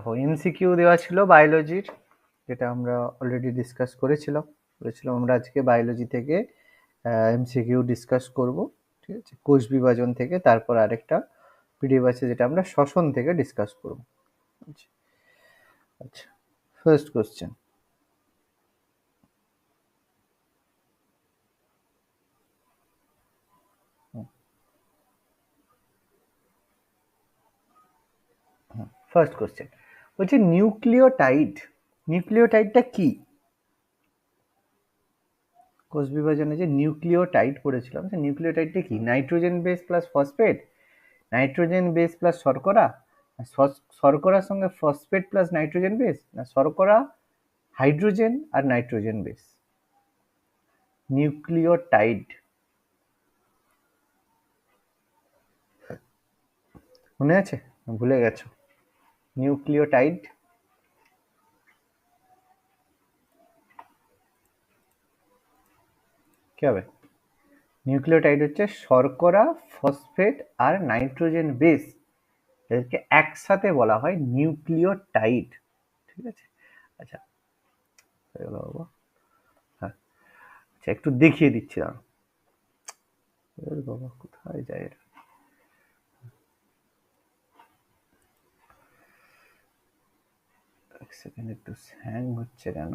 দেখো এমসিকিউ দেওয়া ছিল বায়োলজির, যেটা আমরা অলরেডি ডিসকাস করেছিলাম আমরা আজকে বায়োলজি থেকে এমসিকিউ ডিসকাস করব। ঠিক আছে, কোষ বিভাজন থেকে তারপর আরেকটা পিডিএফ আছে যেটা আমরা শ্বসন থেকে ডিসকাস করব। আচ্ছা, ফার্স্ট কোশ্চেন, ফার্স্ট কোশ্চেন বলছে নিউক্লিওটাইডটা কি? কোষ বিভাজনে যে নিউক্লিওটাইড পড়েছিলাম, সেই নিউক্লিওটাইডটা কি? Nitrogen base plus phosphate, nitrogen base plus শর্করা, শর্করার সঙ্গে ফসফেট প্লাস নাইট্রোজেন বেস, না শর্করা হাইড্রোজেন আর নাইট্রোজেন বেস? নিউক্লিওটাইড মনে আছে, ভুলে গেছো? নিউক্লিওটাইড কি হবে? নিউক্লিওটাইড হচ্ছে শর্করা, ফসফেট আর নাইট্রোজেন বেস, এদেরকে একসাথে বলা হয় নিউক্লিওটাইড। ঠিক আছে, আচ্ছা বাবা, হ্যাঁ আচ্ছা একটু দেখিয়ে দিচ্ছি দাঁড়াও। বাবা কোথায় যায় এটা? এক সেকেন্ড, একটু হ্যাং হচ্ছে কেন?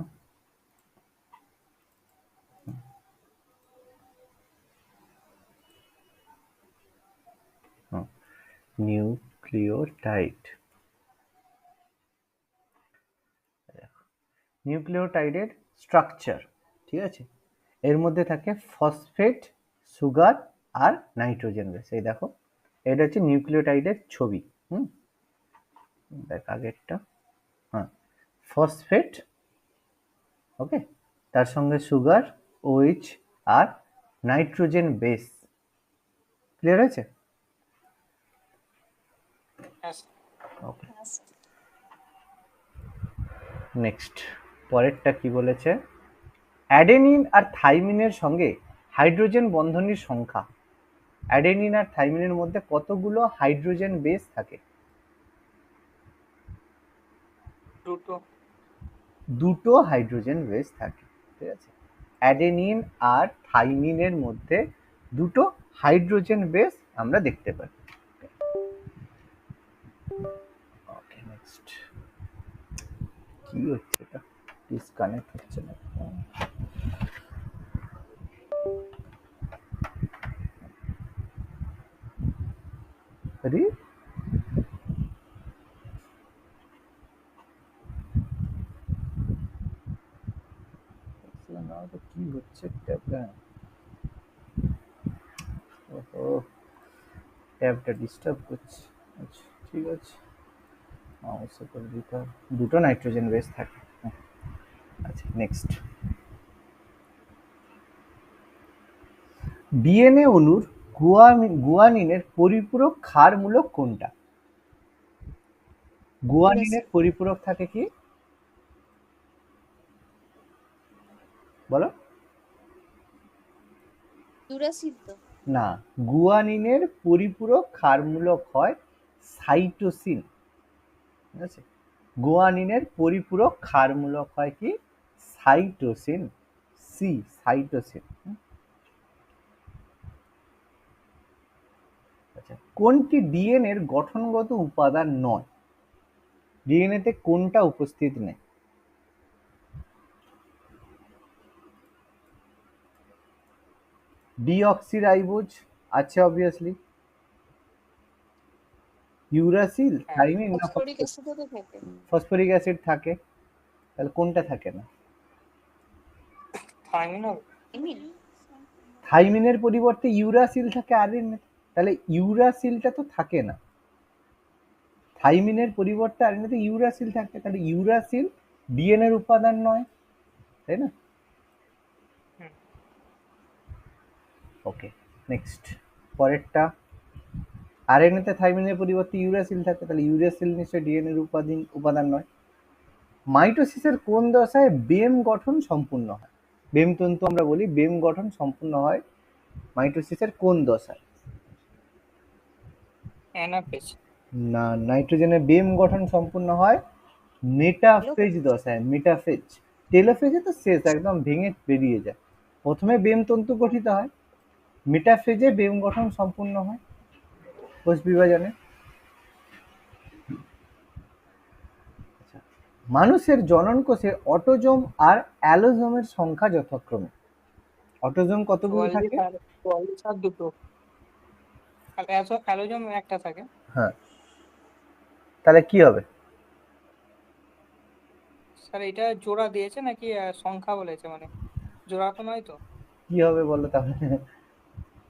নিউক্লিওটাইড, নিউক্লিওটাইডের স্ট্রাকচার, ঠিক আছে, এর মধ্যে থাকে ফসফেট, সুগার আর নাইট্রোজেন বেস। এই দেখো, এটা হচ্ছে নিউক্লিওটাইডের ছবি। দেখ আগেরটা, হ্যাঁ ফসফেট, ওকে, তার সঙ্গে সুগার ওইচ আর নাইট্রোজেন বেস। ক্লিয়ার হয়েছে? ওকে, নেক্সট পরেরটা কি বলেছে? অ্যাডেনিন আর থাইমিনের সঙ্গে হাইড্রোজেন বন্ধনীর সংখ্যা। অ্যাডেনিন আর থাইমিনের মধ্যে কতগুলো হাইড্রোজেন বেস থাকে? দুটো হাইড্রোজেন বেস থাকে। ঠিক আছে, অ্যাডেনিন আর থাইমিনের মধ্যে দুটো হাইড্রোজেন বেস আমরা দেখতে পাই। ওকে, নেক্সট কি হচ্ছে এটা? ডিসকানেক্ট হচ্ছে না? আরে না, তো কি হচ্ছে? ট্যাবটা, ওহো ট্যাবটা ডিস্টার্ব করছে। আচ্ছা ঠিক আছে, মাউসের উপর দিতে হবে। দুটো নাইট্রোজেন বেস থাকে। আচ্ছা নেক্সট, ডিএনএ অণুর গুয়ানিনের পরিপূরক ক্ষারমূলক কোনটা? গুয়ানিনের পরিপূরক থাকে কি? বলো। না, গুয়ানিনের পরিপূরক ক্ষারমূলক হয় সাইটোসিন। ঠিক আছে, গুয়ানিনের পরিপূরক ক্ষারমূলক হয় কি? Cytosine, C cytosine. আচ্ছা, কোনটি ডিএনএ এর গঠনগত উপাদান নয়? ডিএনএ তে কোনটা উপস্থিত নেই? ডিঅক্সিরাইবোজ আছে অবভিয়াসলি, ইউরাসিল, থাইমিন না ফসফরিক অ্যাসিড থাকে? তাহলে কোনটা থাকে না? থাইমিনের পরিবর্তে ইউরাসিল থাকে আরএনএ, তাহলে ইউরাসিলটা তো থাকে না। থাইমিনের পরিবর্তে আরএনএতে ইউরাসিল থাকে, তাহলে ইউরাসিল ডিএনএ এর উপাদান নয়, তাই না? ওকে, নেক্সট পরেরটা, আরএনএতে থাইমিনের পরিবর্তে ইউরাসিল থাকে, তাহলে ইউরাসিল নিশ্চয়ই ডিএনএ এর উপাদান নয়। মাইটোসিসের কোন দশায় বেম গঠন সম্পূর্ণ হয়? বেম তন্তু আমরা বলি, বেম গঠন সম্পূর্ণ হয় মাইটোসিসের কোন দশায়? না, নাইট্রোজেনের বেম গঠন সম্পূর্ণ হয় মেটাফেজ দশায়, মেটাফেজ। টেলোফেজে তো শেষ, একদম ভেঙে বেরিয়ে যায়। প্রথমে বেম তন্তু গঠিত হয়, মেটাফেজে বেম গঠন সম্পূর্ণ হয় কোষ বিভাজনে। মানুষের জনন কোষে অটোজোম আর অ্যালোজোমের সংখ্যা যথাক্রমে, অটোজোম কতগুলো থাকে? 44 আর দুটো, আর অ্যালোজোম একটা থাকে। হ্যাঁ, তাহলে কি হবে? স্যার এটা জোড়া দিয়েছে নাকি সংখ্যা বলেছে, মানে জোড়া তো নয় তো? কি হবে বলো তাহলে?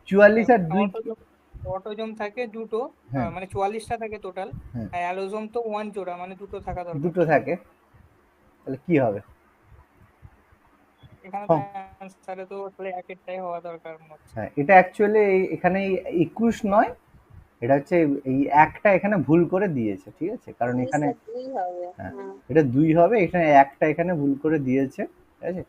44 আর 2। অটোজোম, অটোজোম থাকে দুটো, হ্যাঁ মানে 44টা থাকে টোটাল। হ্যাঁ, আর অ্যালোজোম তো 1 জোড়া, মানে দুটো থাকা দরকার। দুটো থাকে, তাহলে কি হবে? এখানে তো হ্যাঁ, অ্যান্সারে তো তাহলে এক একটাই হওয়া দরকার মনে হচ্ছে। এটা অ্যাকচুয়ালি এখানে 21 নয়, এটা হচ্ছে এই একটা এখানে ভুল করে দিয়েছে, ঠিক আছে, কারণ এখানে হ্যাঁ, এটা 2 হবে, এখানে একটা এখানে ভুল করে দিয়েছে, ঠিক আছে।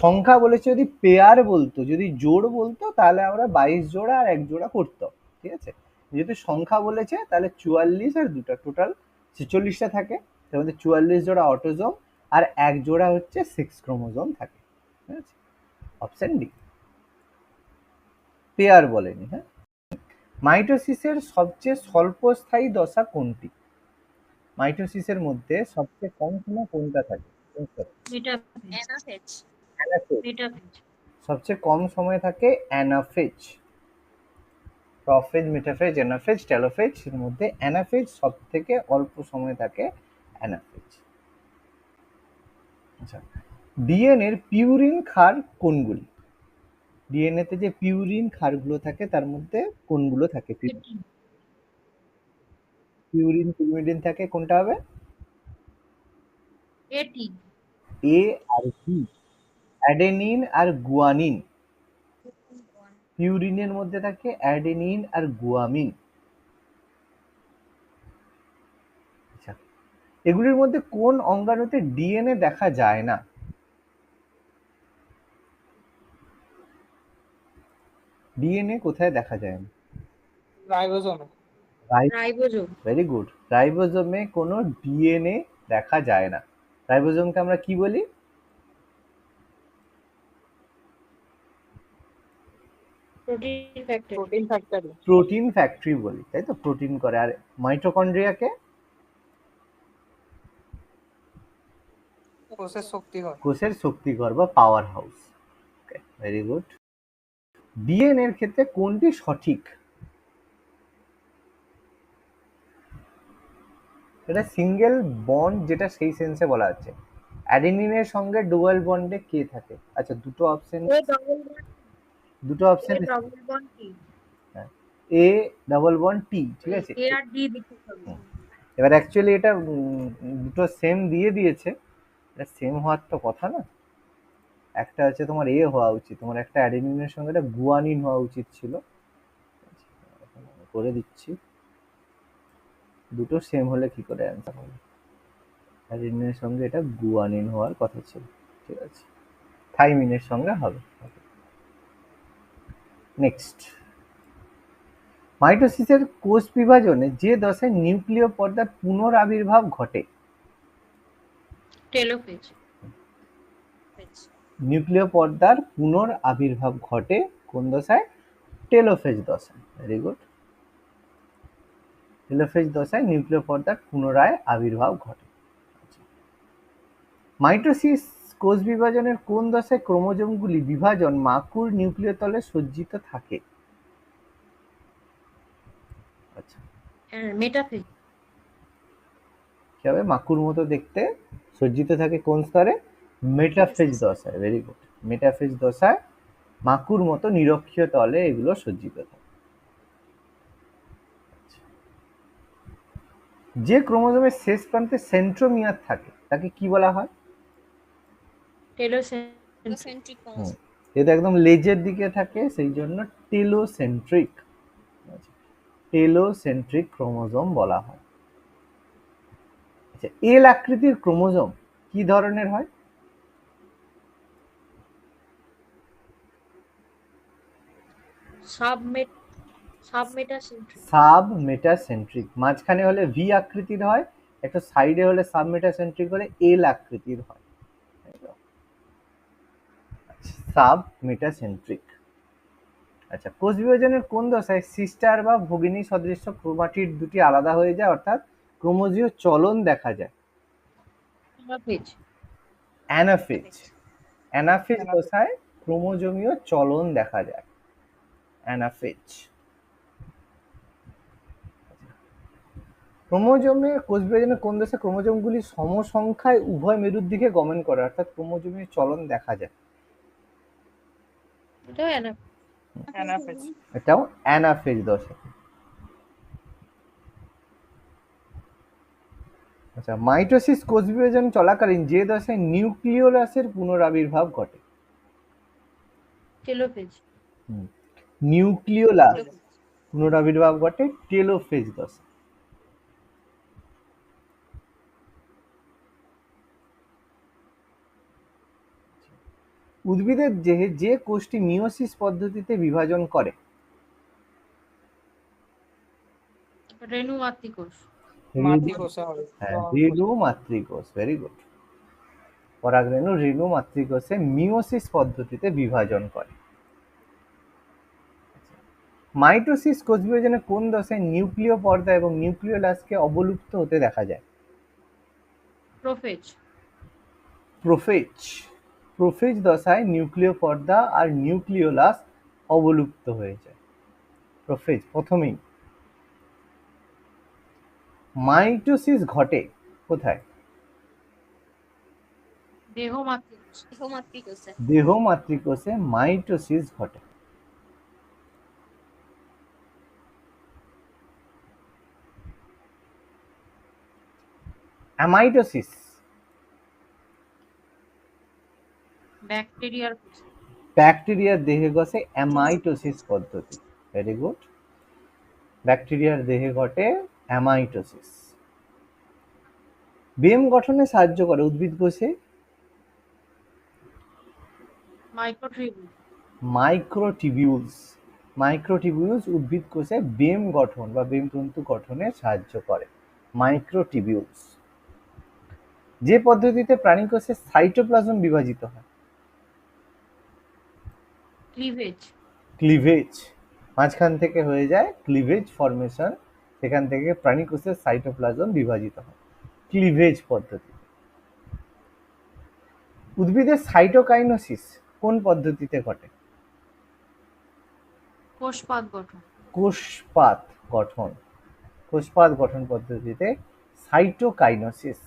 সংখ্যা বলেছে, যদি পেয়ার বলতো, যদি জোড় বলতো, তাহলে আমরা 22 জোড়া আর 1 জোড়া করতাম, ঠিক আছে। যেহেতু সংখ্যা বলেছে, তাহলে 44 আর দুটা টোটাল 46টা থাকে। তার মধ্যে 44 জোড়া অটোজোম আর 1 জোড়া হচ্ছে 6 ক্রোমোজোম থাকে, ঠিক আছে। অপশন ডি, পেয়ার বলেনি। হ্যাঁ, মাইটোসিসের সবচেয়ে স্বল্পস্থায়ী দশা কোনটি? মাইটোসিসের মধ্যে সবচেয়ে কম সময় কোনটা থাকে? অ্যানাফেজ। সবচেয়ে কম সময় থাকে অ্যানাফেজ। প্রফেজ, মেটাফেজ, অ্যানাফেজ, টেলোফেজ, এর মধ্যে অ্যানাফেজ সব থেকে অল্প সময় থাকে, অ্যানাফেজ। আচ্ছা, ডিএনএর পিউরিন ক্ষার কোনগুলি? ডিএনএ তে যে পিউরিন ক্ষারগুলো থাকে তার মধ্যে কোনগুলো থাকে? পিউরিন, পিরিমিডিন থাকে, কোনটা হবে? এ আর বি, অ্যাডেনিন আর গুয়ানিন। পিউরিনের মধ্যে থাকে অ্যাডেনিন আর গুয়ামিন। আচ্ছা, এগুলির মধ্যে কোন অঙ্গাণুতে ডিএনএ দেখা যায় না? ডিএনএ কোথায় দেখা যায় না? রাইবোজোমে। ভেরি গুড, রাইবোজোমে কোনো ডিএনএ দেখা যায় না। রাইবোজোমকে আমরা কি বলি? Protein factory. প্রোটিন ফ্যাক্টরি বলি, তাই তো, প্রোটিন করে। আর মাইটোকন্ড্রিয়াকে? কোষের শক্তিঘর। কোষের শক্তিঘর বা power house. Very good. DNA এর ক্ষেত্রে কোনটি সঠিক? এটা সিঙ্গেল বন্ড, যেটা সেই সেন্সে বলা হচ্ছে। অ্যাডেনিনের সঙ্গে ডুয়াল বন্ডে কে থাকে? আচ্ছা, দুটো অপশন, দুটো অপশন, হ্যাঁ, এ ডাবল বন্ড টি, ঠিক আছে। এবার অ্যাকচুয়ালি এটা দুটো সেম দিয়ে দিয়েছে, এটা সেম হওয়ার তো কথা না। একটা হচ্ছে তোমার এ হওয়া উচিত, তোমার একটা অ্যাডেনিনের সঙ্গে একটা গুয়ানিন হওয়া উচিত ছিল। করে দিচ্ছি, দুটো সেম হলে কি করে অ্যান্সার হবে? অ্যাডেনিনের সঙ্গে এটা গুয়ানিন হওয়ার কথা ছিল, ঠিক আছে, থাইমিনের সঙ্গে হবে। নেক্সট, মাইটোসিসের কোষ বিভাজনে যে দশায় নিউক্লিয় পর্দার পুনরাবির্ভাব ঘটে? নিউক্লিয় পর্দার পুনরাবির্ভাব ঘটে কোন দশায়? টেলোফেজ দশায়। ভেরি গুড, টেলোফেজ দশায় নিউক্লিয় পর্দার পুনরায় আবির্ভাব ঘটে। মাইটোসিস কোষ বিভাজনের কোন দশায় ক্রোমোজোমগুলি বিভাজন মাকুর নিউক্লিয় তলে সজ্জিত থাকে? আচ্ছা, কি হবে? মাকুর মতো দেখতে সজ্জিত থাকে কোন স্তরে? মেটাফেজ দশায়। ভেরি গুড, মেটাফেজ দশায় মাকুর মতো নিরক্ষীয় তলে এগুলো সজ্জিত থাকে। যে ক্রোমোজোমের শেষ প্রান্তে সেন্ট্রোমিয়ার থাকে তাকে কি বলা হয়? যেটা একদম লেজের দিকে থাকে সেই জন্য টেলোসেন্ট্রিক, টেলোসেন্ট্রিক ক্রোমোজোম বলা হয়। আচ্ছা, এল আকৃতির ক্রোমোজোম কি ধরনের হয়? Sub metacentric. মাঝখানে হলে ভি আকৃতির হয়, একটু সাইডে হলে সাবমেটাসেন্ট্রিক হলে এল আকৃতির হয়, সাবমেটাসেন্ট্রিক। আচ্ছা, কোষ বিভাজনের কোন দশায় সিস্টার বা ভগিনী সদৃশ্য ক্রোমাটিড দুটি আলাদা হয়ে যায়, অর্থাৎ ক্রোমোজীয় চলন দেখা যায়? অ্যানাফেজ। অ্যানাফেজ। অ্যানাফেজ দশায় ক্রোমোজোমীয় চলন দেখা যায়, অ্যানাফেজ। ক্রোমোজোমে কোষ বিভাজনের কোন দশায় ক্রোমোজোমগুলি সমসংখ্যায় উভয় মেরুর দিকে গমন করে, অর্থাৎ ক্রোমোজোমীয় চলন দেখা যায়? এটাও অ্যানাফেজ। এটাও অ্যানাফেজ দশা। আচ্ছা, মাইটোসিস কোষ বিভাজন চলাকালীন যে দশায় নিউক্লিওলাসের পুনরাবির্ভাব ঘটে? টেলোফেজ। নিউক্লিওলাস পুনরাবির্ভাব ঘটে টেলোফেজ দশা। উদ্ভিদের দেহে যে কোষটি মিওসিস পদ্ধতিতে বিভাজন করে? রেণু মাতৃকোষ। মাতৃকোষে হবে। হ্যাঁ, রেণু মাতৃকোষ, ভেরি গুড। পরাগরেণু রেণু মাতৃকোষে মিওসিস পদ্ধতিতে বিভাজন করে। মাইটোসিস কোষ বিভাজনে কোন দশায় নিউক্লিয় পর্দা এবং নিউক্লিওলাসকে অবলুপ্ত হতে দেখা যায়? প্রোফেজ। প্রোফেজ। প্রোফেজ দশায় নিউক্লিয় পর্দা আর নিউক্লিওলাস অবলুপ্ত হয়ে যায়, প্রোফেজ প্রথমেই। মাইটোসিস ঘটে কোথায়? দেহ মাতৃকোষে। দেহ মাতৃকোষে মাইটোসিস ঘটে। অ্যামাইটোসিস ব্যাকটেরিয়ার কোষে। ব্যাকটেরিয়ার দেহে ঘটে অ্যামাইটোসিস পদ্ধতি, ভেরি গুড। ব্যাকটেরিয়ার দেহে ঘটে অ্যামাইটোসিস। বেম গঠনে সাহায্য করে উদ্ভিদ কোষে? মাইক্রোটিবিউল। মাইক্রোটিবিউলস। মাইক্রোটিবিউলস উদ্ভিদ কোষে বেম গঠন বা বেম তন্তু গঠনে সাহায্য করে, মাইক্রোটিবিউলস। যে পদ্ধতিতে প্রাণী কোষে সাইটোপ্লাজম বিভাজিত হয়? ক্লিভেজ। ক্লিভেজ। মাঝখান থেকে হয়ে যায় ক্লিভেজ ফর্মেশন, সেখান থেকে প্রাণী কোষের সাইটোপ্লাজম বিভাজিত হয়, ক্লিভেজ পদ্ধতি। উদ্ভিদের সাইটোকাইনোসিস কোন পদ্ধতিতে ঘটে? কোষপাত গঠন। কোষপাত গঠন। কোষপাত গঠন পদ্ধতিতে সাইটোকাইনোসিস।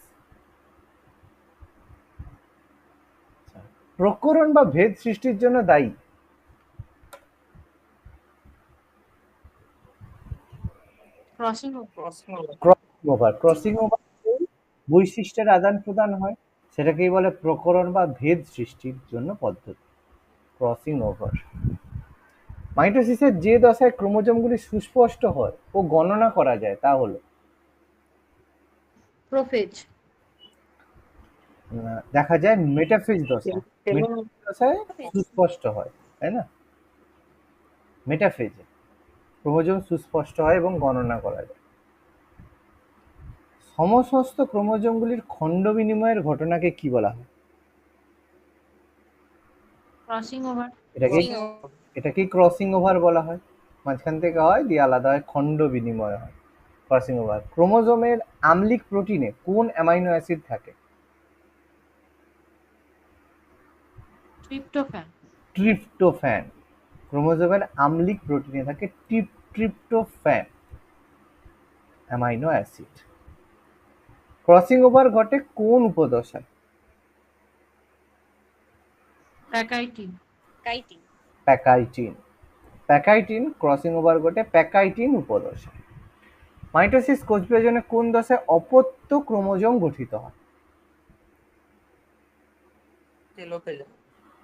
প্রকরণ বা ভেদ সৃষ্টির জন্য দায়ী? Crossing over. ক্রসিং ওভার বৈশিষ্ট্যের আদান প্রদান হয়, সেটাকেই বলে প্রকরণ বা ভেদ সৃষ্টির জন্য পদ্ধতি, ক্রসিং ওভার। মাইটোসিসের যে দশায় ক্রোমোজোমগুলি সুস্পষ্ট হয় ও গণনা করা যায় তা হলো? প্রোফেজ। দেখা যায় মেটাফেজ দশা। মেটাফেজ দশায় সুস্পষ্ট হয়, তাই না? মেটাফেজে ক্রোমোজোম সুস্পষ্ট হয় এবং গণনা করা যায়। সমস্ত ক্রোমোজোমগুলির খণ্ড বিনিময়ের ঘটনাকে কি বলা হয়? Crossing over. এটাকেই ক্রসিং ওভার বলা হয়। মাঝখান থেকে হয় দিয়ে আলাদা হয়, খণ্ড বিনিময় হয়, ক্রসিং ওভার। ক্রোমোজোমের আম্লিক প্রোটিনে কোন অ্যামাইনো অ্যাসিড থাকে? ট্রিপ্টোফ্যান। ট্রিপ্টোফ্যান। ক্রোমোজোমের আম্লিক প্রোটিনে থাকে tryptophan amino acid. Crossing over ঘটে কোন উপদশায়? Pachytene. Pachytene. Pachytene crossing over ঘটে প্যাকাইটিন উপদশায়। মাইটোসিস কোষ বিভাজনে কোন দশায় অপত্য ক্রোমোজোম গঠিত হয়? টেলোফেজ।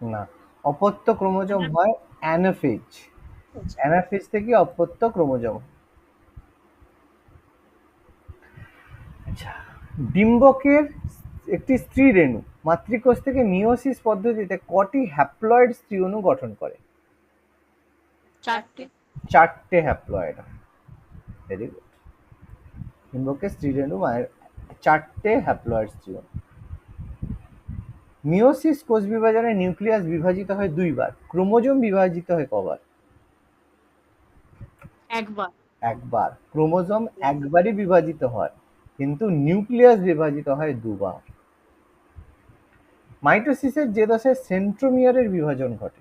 না, অপত্য ক্রোমোজোম হয় অ্যানাফেজ। অ্যানাফেজ থেকে অপত্য ক্রোমোজোম। আচ্ছা, ডিম্বকের একটি স্ত্রী রেণু মাতৃকোষ থেকে মিওসিস পদ্ধতিতে কটি হ্যাপ্লয়েড স্ত্রী অণু গঠন করে? 4টে। 4টে হ্যাপ্লয়েড। Very good. ডিম্বকের স্ত্রী রেণু 4টে হ্যাপ্লয়েডস জীবন। মিওসিস কোষ বিভাজনে নিউক্লিয়াস বিভাজিত হয় 2বার, ক্রোমোজোম বিভাজিত হয় কবার? একবার। একবার। ক্রোমোজোম একবারই বিভাজিত হয়, কিন্তু নিউক্লিয়াস বিভাজিত হয় 2বার। মাইটোসিসের যে দশায় সেন্ট্রোমিয়ারের বিভাজন ঘটে?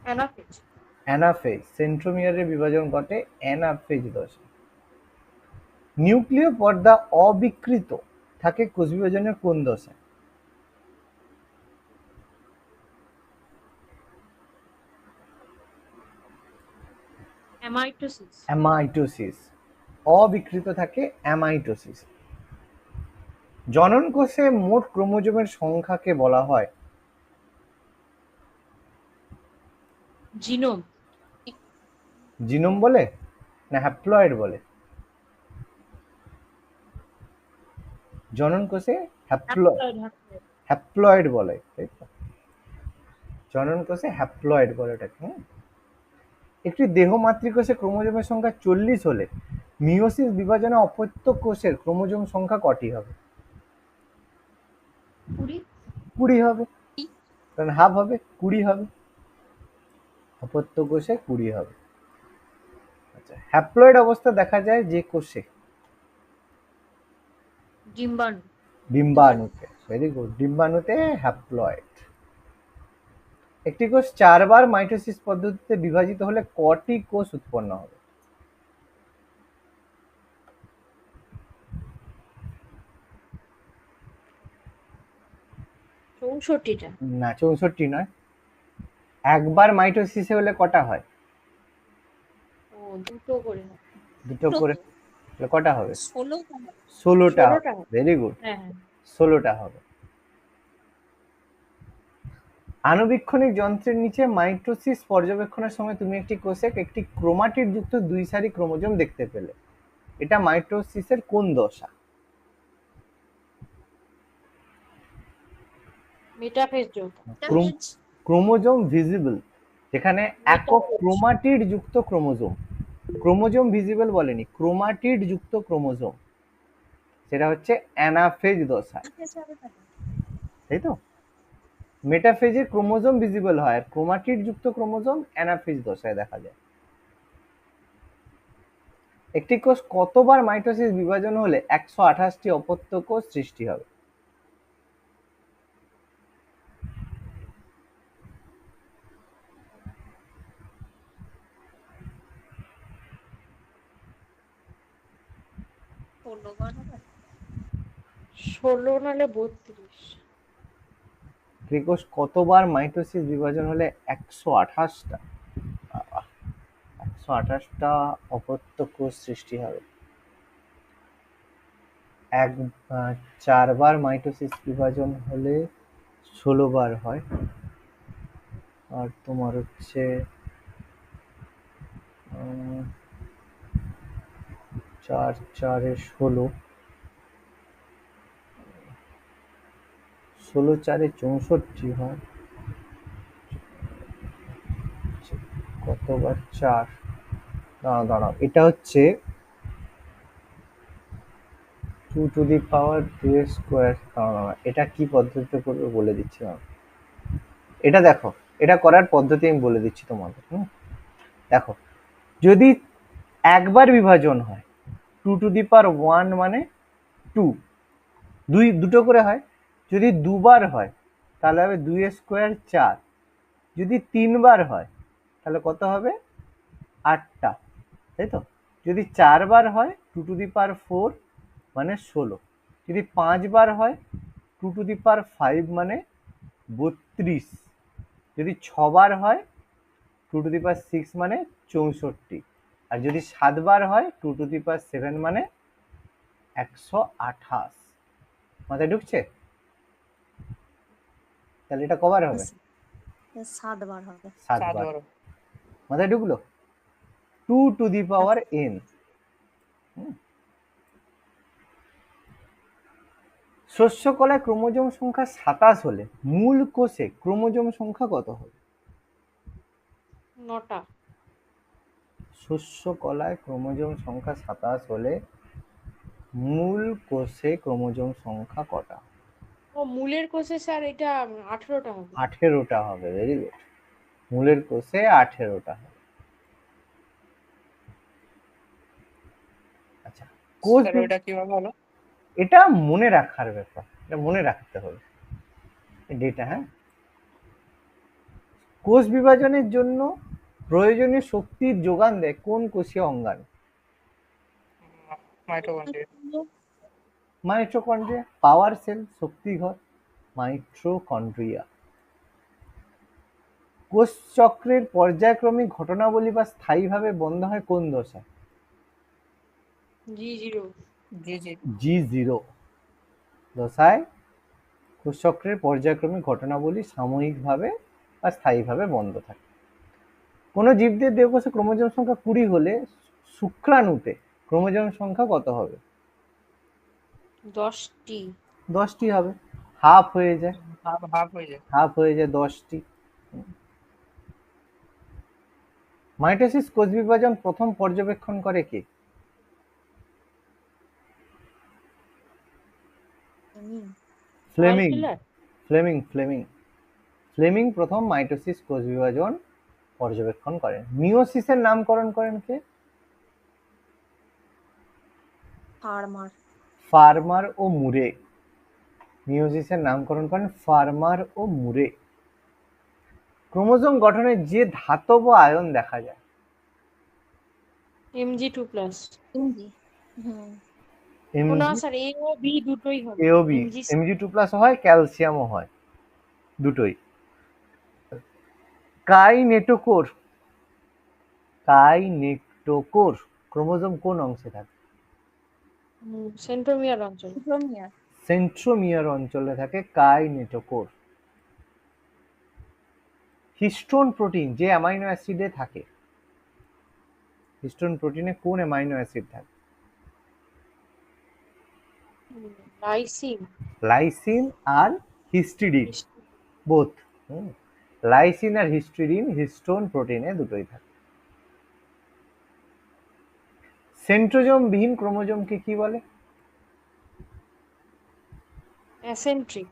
অ্যানাফেজ। অ্যানাফেজ। সেন্ট্রোমিয়ারের বিভাজন ঘটে অ্যানাফেজ দশায়। নিউক্লিয় পর্দা অবিকৃত থাকে কোষ বিভাজনের কোন দশায়? অ্যামাইটোসিস। অ্যামাইটোসিস। অবিকৃত থাকে অ্যামাইটোসিস। জনন কোষে মোট ক্রোমোজোমের সংখ্যাকে বলা হয়? জিনোম। জিনোম বলে না হ্যাপ্লয়েড বলে? জনন কোষে হ্যাপ্লয়েড বলে, তাই তো? জনন কোষে হ্যাপ্লয়েড বলে ওটাকে। একটি দেহ মাতৃকোষে ক্রোমোজোমের সংখ্যা 40 হলে মিওসিস বিভাজনে অপত্য কোষের ক্রোমোজোম সংখ্যা কটি হবে? 20 হবে, কারণ হাফ হবে, 20 হবে। অপত্য কোষে 20 হবে। আচ্ছা, হ্যাপ্লয়েড অবস্থা দেখা যায় যে কোষে? ডিম্বাণু। ডিম্বাণুতে। ভেরি গুড, ডিম্বাণুতে হ্যাপ্লয়েড। একটি কোষ 4বার মাইটোসিস পদ্ধতিতে বিভাজিত হলে কটি কোষ উৎপন্ন হবে? 64টা। না, 64 নয়। একবার মাইটোসিসে হলে কটা হয়? ও, দুটো করে। দুটো করে হলে কটা হবে? 16টা। 16টা। 16টা। ভেরি গুড, হ্যাঁ। 16টা হবে। আণুবীক্ষণিক যন্ত্রের নিচে মাইটোসিস পর্যবেক্ষণের সময় তুমি একটি কোষে একটি ক্রোমাটিড যুক্ত 2 সারি ক্রোমোজোম দেখতে পেলে। এটা মাইটোসিসের কোন দশা? মেটাফেজ যৌগ। ক্রোমোজোম ভিজিবল, যেখানে একক ক্রোমাটিড যুক্ত ক্রোমোজোম। ক্রোমোজোম ভিজিবল বলেনি, ক্রোমাটিড যুক্ত ক্রোমোজোম, সেটা হচ্ছে অ্যানাফেজ দশা, তাই তো? মেটাফেজে ক্রোমোজোম ভিজিবল হয়, আর ক্রোমাটিড যুক্ত ক্রোমোজোম অ্যানাফেজ দশায় দেখা যায়। একটি কোষ কতবার মাইটোসিস বিভাজন হলে 128টি অপত্য কোষ সৃষ্টি হবে? ষোলো নাহলে 32। একটি কোষ কতবার মাইটোসিস বিভাজন হলে 128টা 128টা অপত্য কোষ সৃষ্টি হবে? 4বার মাইটোসিস বিভাজন হলে 16 বার হয়, আর তোমার হচ্ছে 4 4 16, 16 4 64 হয়। কতবার 4? দাঁড়াও, এটা হচ্ছে 2 টু দি পাওয়ার 3 স্কোয়ার। এটা কি পদ্ধতিতে করবে বলে দিচ্ছি আমি। এটা দেখো, এটা করার পদ্ধতি আমি বলে দিচ্ছি তোমাদের। দেখো, যদি একবার বিভাজন হয় 2 টু দি পাওয়ার 1 মানে 2, দুটো করে হয়। যদি দুবার হয় তাহলে হবে 2 স্কোয়ার 4। যদি 3বার হয় তাহলে কত হবে? 8টা, তাই তো? যদি 4বার হয় 2 টু দি পাওয়ার 4 মানে 16। যদি 5বার হয় 2 টু দি পাওয়ার 5 মানে 32। যদি 6বার হয় 2 টু দি পাওয়ার 6 মানে 64। আর যদি 7বার হয় 2 টু দি পাওয়ার 7 মানে 128। মাথায় ঢুকছে? তাহলে এটা কবার হবে? 7বার হবে। 7বার। মাথায় ঢুকলো? 2 টু দি পাওয়ার n। শস্য কলায় ক্রোমোজোম সংখ্যা 27 হলে মূল কোষে ক্রোমোজোম সংখ্যা কত হবে? 9টা। শস্য কলায় ক্রোমোজোম সংখ্যা 27 হলে মূল কোষে ক্রোমোজোম সংখ্যা কটা? ও মূলের কোষে স্যার এটা 18টা হবে। 18টা হবে। Very good. মূলের কোষে 18টা হবে। আচ্ছা, কোষ স্যার ওইটা কিভাবে হলো? এটা মনে রাখার ব্যাপার, এটা মনে রাখতে হবে ডেটা। হ্যাঁ, কোষ বিভাজনের জন্য প্রয়োজনীয় শক্তির যোগান দেয় কোন কোষীয় অঙ্গাণু? মাইটোকন্ড্রিয়া। মাইটোকন্ড্রিয়া। পাওয়ার সেল, শক্তিঘর, মাইটোকন্ড্রিয়া। কোষ চক্রের পর্যায়ক্রমিক ঘটনাবলী বা স্থায়ীভাবে বন্ধ হয় কোন দশায়? G0 জি জি। G0 দশায় কোষ চক্রের পর্যায়ক্রমিক ঘটনাবলী সাময়িকভাবে বা স্থায়ীভাবে বন্ধ থাকে। কোনো জীবদের দেহকোষে ক্রোমোজোম সংখ্যা 20 হলে শুক্রাণুতে ক্রোমোজোম সংখ্যা কত হবে? 10টি। 10টি হবে। হাফ হয়ে যায়, হাফ হাফ হয়ে যায়। হাফ হয়ে যায় 10টি। মাইটোসিস কোষ বিভাজন প্রথম পর্যবেক্ষণ করে কে? ফ্লেমিং। মাইকেলার। ফ্লেমিং প্রথম মাইটোসিস কোষ বিভাজন পর্যবেক্ষণ করেন। মিওসিসের নামকরণ করেন কে? ফার্মার ও মুরে। মিওসিসের নামকরণ করেন ফার্মার ও মুরে। ক্রোমোজোম গঠনে যে ধাতব আয়ন দেখা যায়? Mg2+। ও না স্যার A ও B দুটোই হবে। এওবি, Mg Mg2+ হয়, ক্যালসিয়ামও হয়, দুটোই। কাইনেটোকোর ক্রোমোজোম কোন অংশে থাকে? সেন্ট্রোমিয়ার অঞ্চল। সেন্ট্রোমিয়ার অঞ্চলে থাকে কাইনেটোকোর। হিস্টোন প্রোটিন যে অ্যামাইনো অ্যাসিডে থাকে, হিস্টোন প্রোটিনে কোন অ্যামাইনো অ্যাসিড থাকে? লাইসিন। লাইসিন আর হিস্টিডিন, বোথ। লাইসিন আর হিস্টিডিন হিস্টোন প্রোটিনে দুটোই থাকে। সেন্ট্রোজোম বিহীন ক্রোমোজোমকে কি বলে? অ্যাসেন্ট্রিক।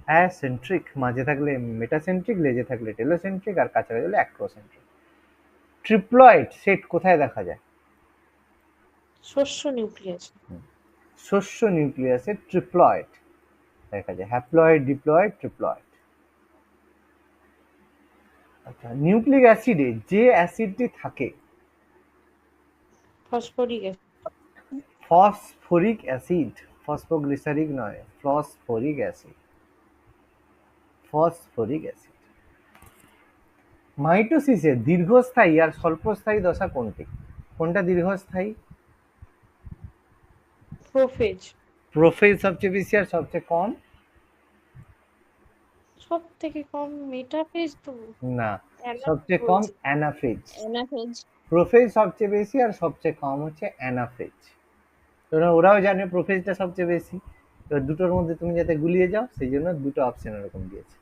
অ্যাসেন্ট্রিক। মাঝে থাকলে মেটাসেন্ট্রিক, লেজে থাকলে টেলোসেন্ট্রিক, আর কাছাকাছি হলে অ্যাক্রোসেন্ট্রিক। ট্রিপ্লয়েড সেট কোথায় দেখা যায়? শস্য নিউক্লিয়াস। শস্য নিউক্লিয়াসে ট্রিপ্লয়েড দেখা যায়। Haploid, diploid, triploid. আচ্ছা, নিউক্লিক অ্যাসিডে যে অ্যাসিডটি থাকে? Phosphoric acid. Phosphoric acid, phosphoglyceric নয়, ফসফরিক অ্যাসিড। মাইটোসিসে দীর্ঘস্থায়ী আর স্বল্পস্থায়ী দশা কোনটি? কোনটা দীর্ঘস্থায়ী? প্রোফেজ। প্রোফেজ সবচেয়ে বেশি আর সবচেয়ে কম? সব থেকে কম মেটাফেজ তো। না, সবচেয়ে কম অ্যানাফেজ। অ্যানাফেজ। প্রোফেজ সবচেয়ে বেশি আর সবচেয়ে কম হচ্ছে অ্যানাফেজ। ওরাও জানে প্রোফেজটা সবচেয়ে বেশি। এবার দুটোর মধ্যে তুমি যাতে গুলিয়ে যাও সেই জন্য দুটো অপশন এরকম দিয়েছে।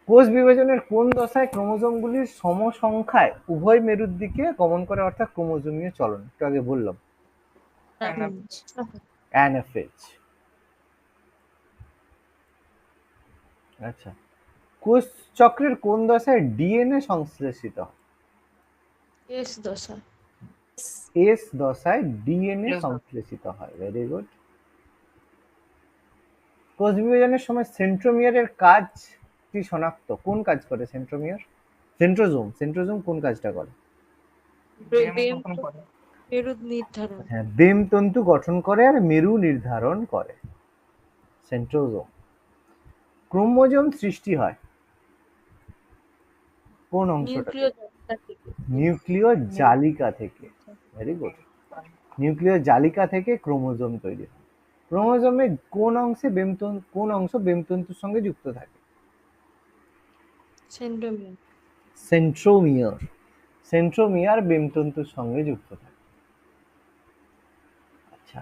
কোষ বিভাজনের কোন দশায় ক্রোমোজোমগুলির সমসংখ্যায় উভয় মেরুর দিকে গমন করে, অর্থাৎ ক্রোমোজোমীয় চলন? একটু আগে বললাম, অ্যানাফেজ। আচ্ছা, কোষ চক্রের কোন দশায় ডিএনএ সংশ্লেষিত হয়? এস দশা। এস দশায় ডিএনএ সংশ্লেষিত হয়। Very good. কোষ বিভাজনের সময় সেন্ট্রোমিয়ারের কাজটি শনাক্ত, কোন কাজ করে সেন্ট্রোমিয়ার? সেন্ট্রোজোম কোন কাজটা করে? মেরু নির্ধারণ। হ্যাঁ, বেমতন্তু গঠন করে আর মেরু নির্ধারণ করে সেন্ট্রোজোম। ক্রোমোজোম সৃষ্টি হয় কোন অংশটা? নিউক্লিয় জালিকা থেকে। Very good. নিউক্লিয় জালিকা থেকে ক্রোমোজোম তৈরি হয়। ক্রোমোজোমের কোন অংশ বেমতন্তুর সঙ্গে যুক্ত থাকে? সেন্ট্রোমিয়ার বেমতন্তুর সঙ্গে যুক্ত থাকে। আচ্ছা,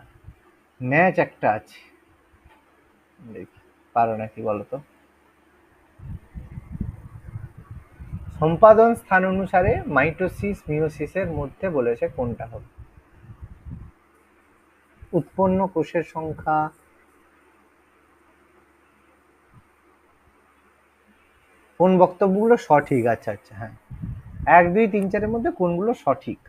ম্যাচ একটা আছে, দেখি পারো নাকি বলো তো। সম্পাদন স্থান অনুসারে মাইটোসিস মিওসিসের মধ্যে বলেছে কোনটা হবে? উৎপন্ন কোষের সংখ্যা, কোন বক্তব্যগুলো সঠিক? আচ্ছা আচ্ছা, হ্যাঁ, 1 2 3 4 এর মধ্যে কোনগুলো সঠিক?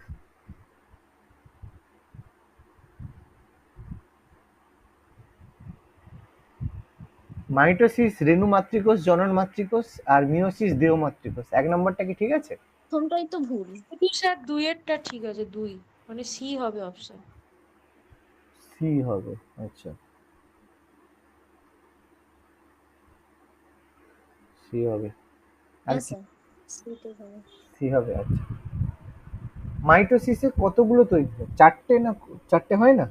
মাইটোসিস রেণু মাতৃকোষ, জনন মাতৃকোষ, আর মিওসিস দেহ মাতৃকোষ। 1 নম্বরটা কি ঠিক আছে? প্রথমটাই তো ভুল। কিন্তু স্যার 2 এরটা ঠিক আছে, 2 মানে সি হবে অপশন। সি হবে, আচ্ছা সি হবে। আর হ্যাঁ কি? স্যার, সেটাই হবে। সি হবে, আচ্ছা। মাইটোসিসে কতগুলো তৈরি হয়? 4টে না 4টে হয় না?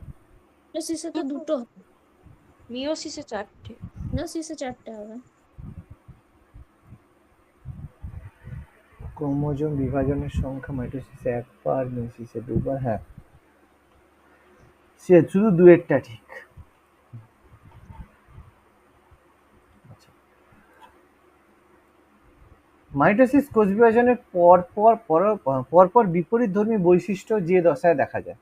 মিওসিসে তো দুটো হবে। মিওসিসে 4টে। মিওসিসে 4টে হবে। ক্রোমোজোম বিভাজনের সংখ্যা মাইটোসিসে 1 বার, মিওসিসে 2 বার, হ্যাঁ সে শুধু 2 এরটা ঠিক। আচ্ছা, মাইটোসিস কোষ বিভাজনের পরপর বিপরীতধর্মী বৈশিষ্ট্য যে দশায় দেখা যায়?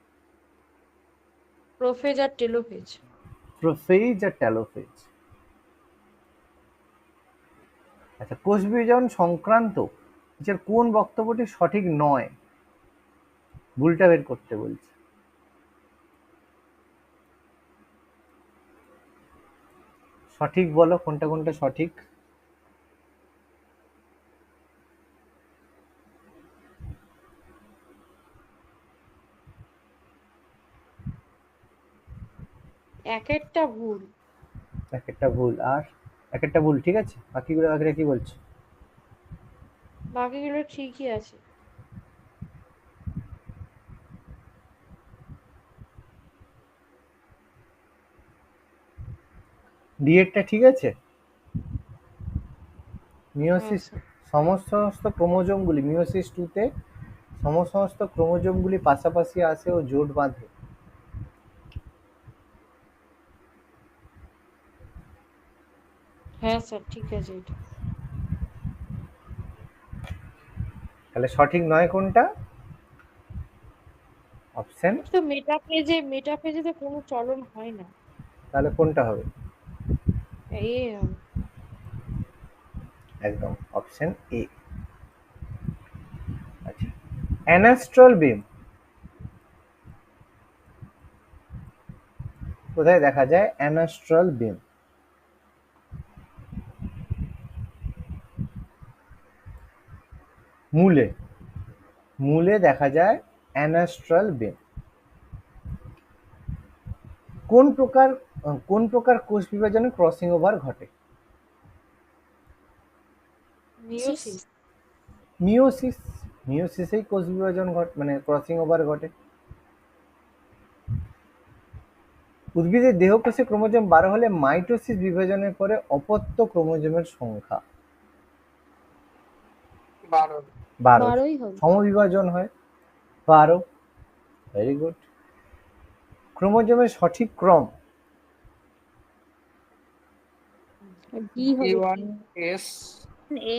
প্রোফেজ আর টেলোফেজ। প্রোফেজ আর টেলোফেজ। আচ্ছা, কোষ বিভাজন সংক্রান্ত যে কোন বক্তব্যটি সঠিক নয়? ভুলটা বের করতে বলছে। সঠিক বলো, কোনটা কোনটা সঠিক? এক একটা ভুল। এক একটা ভুল, আর এক একটা ভুল, ঠিক আছে। বাকিগুলো বাকিরা কি বলছে? বাকিগুলো ঠিকই আছে। ডি এরটা ঠিক আছে। Meiosis sir. সমস্ত ক্রোমোজোমগুলি মিওসিস 2 তে সমস্ত ক্রোমোজোমগুলি পাশাপাশি আসে ও জোট বাঁধে। হ্যাঁ স্যার, ঠিক আছে এটা। তাহলে সঠিক নয় কোনটা? অপশন, তো মেটাফেজে তো কোনো চলন হয় না। তাহলে কোনটা হবে? এ হবে। একদম অপশন এ। আচ্ছা, অ্যানাস্ট্রাল বিম কোথায় দেখা যায়? অ্যানাস্ট্রাল বিম মূলে মূলে দেখা যায় অ্যানাস্ট্রাল বিম। কোন প্রকার কোষ বিভাজনে ক্রসিং ওভার ঘটে? মিওসিস। মিওসিস। মিওসিসেই কোষ বিভাজন মানে ক্রসিং ওভার ঘটে। উদ্ভিদের দেহকোষে ক্রোমোজোম 12 হলে মাইটোসিস বিভাজনের পরে অপত্য ক্রোমোজোমের সংখ্যা 12। 12। 12ই হবে। সমবিভাজন হয় 12। Very good. ক্রোমোজোমের সঠিক ক্রম? ডি হবে। G1 S